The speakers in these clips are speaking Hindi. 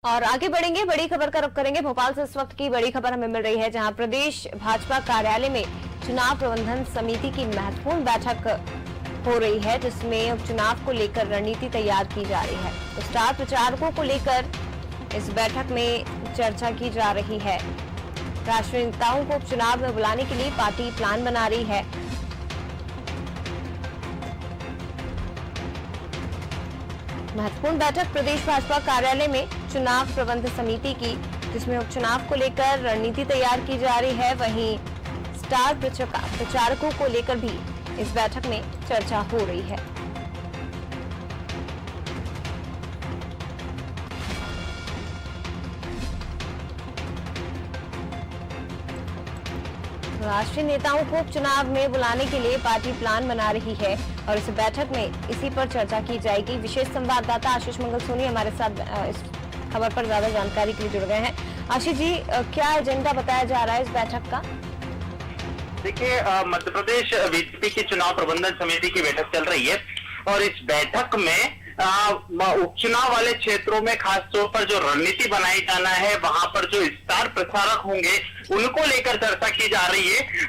और आगे बढ़ेंगे, बड़ी खबर का रुख करेंगे। भोपाल से इस वक्त की बड़ी खबर हमें मिल रही है, जहां प्रदेश भाजपा कार्यालय में चुनाव प्रबंधन समिति की महत्वपूर्ण बैठक हो रही है, जिसमें उपचुनाव को लेकर रणनीति तैयार की जा रही है। तो स्टार प्रचारकों को लेकर इस बैठक में चर्चा की जा रही है। राष्ट्रीय नेताओं को उपचुनाव में बुलाने के लिए पार्टी प्लान बना रही है। महत्वपूर्ण बैठक प्रदेश भाजपा कार्यालय में चुनाव प्रबंध समिति की, जिसमें उपचुनाव को लेकर रणनीति तैयार की जा रही है। वहीं स्टार प्रचारकों को लेकर भी इस बैठक में चर्चा हो रही है। राष्ट्रीय नेताओं को चुनाव में बुलाने के लिए पार्टी प्लान बना रही है और इस बैठक में इसी पर चर्चा की जाएगी। विशेष संवाददाता आशीष मंगल सोनी हमारे साथ इस खबर पर ज्यादा जानकारी के लिए जुड़ गए हैं। आशीष जी, क्या एजेंडा बताया जा रहा है इस बैठक का? देखिए, मध्य प्रदेश बीजेपी की चुनाव प्रबंधन समिति की बैठक चल रही है और इस बैठक में उपचुनाव वाले क्षेत्रों में खास तौर पर जो रणनीति बनाई जाना है, वहां पर जो स्टार प्रचारक होंगे उनको लेकर चर्चा की जा रही है।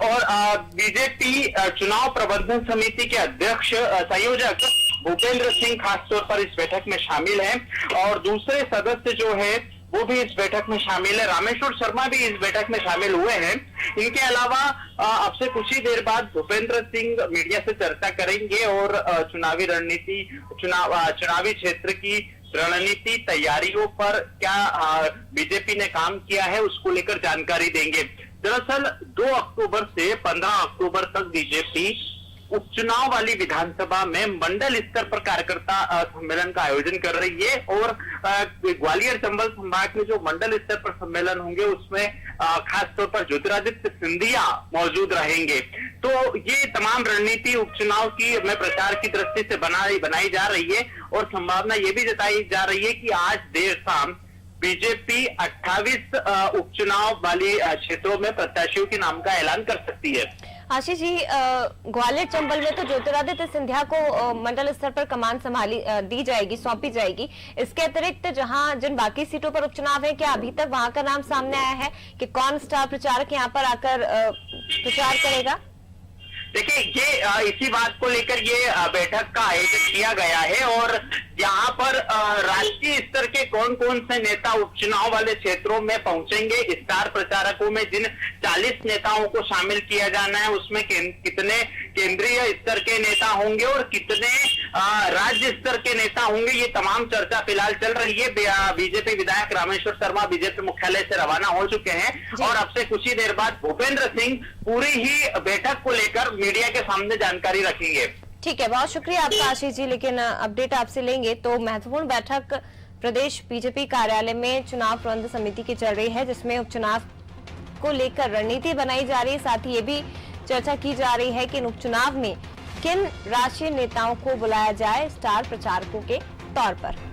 और बीजेपी चुनाव प्रबंधन समिति के अध्यक्ष संयोजक भूपेंद्र सिंह खास तौर पर इस बैठक में शामिल हैं और दूसरे सदस्य जो है वो भी इस बैठक में शामिल है। रामेश्वर शर्मा भी इस बैठक में शामिल हुए हैं। इनके अलावा अब से कुछ ही देर बाद भूपेंद्र सिंह मीडिया से चर्चा करेंगे और चुनावी रणनीति, चुनावी क्षेत्र की रणनीति तैयारियों पर क्या बीजेपी ने काम किया है उसको लेकर जानकारी देंगे। दरअसल 2 अक्टूबर से 15 अक्टूबर तक बीजेपी उपचुनाव वाली विधानसभा में मंडल स्तर पर कार्यकर्ता सम्मेलन का आयोजन कर रही है और ग्वालियर चंबल संभाग में जो मंडल स्तर पर सम्मेलन होंगे उसमें खास तौर पर ज्योतिरादित्य सिंधिया मौजूद रहेंगे। तो ये तमाम रणनीति उपचुनाव की में प्रचार की दृष्टि से बनाई जा रही है और संभावना ये भी जताई जा रही है कि आज देर शाम बीजेपी 28 उपचुनाव वाली क्षेत्रों में प्रत्याशियों के नाम का ऐलान कर सकती है। आशीष जी, ग्वालियर चंबल में तो ज्योतिरादित्य सिंधिया को मंडल स्तर पर कमान दी जाएगी, सौंपी जाएगी। इसके अतिरिक्त जिन बाकी सीटों पर उपचुनाव है, क्या अभी तक वहां का नाम सामने आया है कि कौन स्टार प्रचारक यहां पर आकर प्रचार करेगा? देखिए, ये इसी बात को लेकर ये बैठक का आयोजन किया गया है और यहाँ पर राष्ट्रीय स्तर के कौन कौन से नेता उपचुनाव वाले क्षेत्रों में पहुंचेंगे, स्टार प्रचारकों में जिन 40 नेताओं को शामिल किया जाना है उसमें कितने केंद्रीय स्तर के नेता होंगे और कितने राज्य स्तर के नेता होंगे, ये तमाम चर्चा फिलहाल चल रही है। बीजेपी विधायक रामेश्वर शर्मा बीजेपी मुख्यालय से रवाना हो चुके हैं और अब से कुछ ही देर बाद भूपेंद्र सिंह पूरी ही बैठक को लेकर मीडिया के सामने जानकारी रखेंगे। ठीक है, बहुत शुक्रिया आपका आशीष जी। लेकिन अपडेट आपसे लेंगे तो महत्वपूर्ण बैठक प्रदेश बीजेपी कार्यालय में चुनाव प्रबंध समिति की चल रही है, जिसमें उपचुनाव को लेकर रणनीति बनाई जा रही है। साथ ही ये भी चर्चा की जा रही है कि इन उपचुनाव में किन राष्ट्रीय नेताओं को बुलाया जाए स्टार प्रचारकों के तौर पर।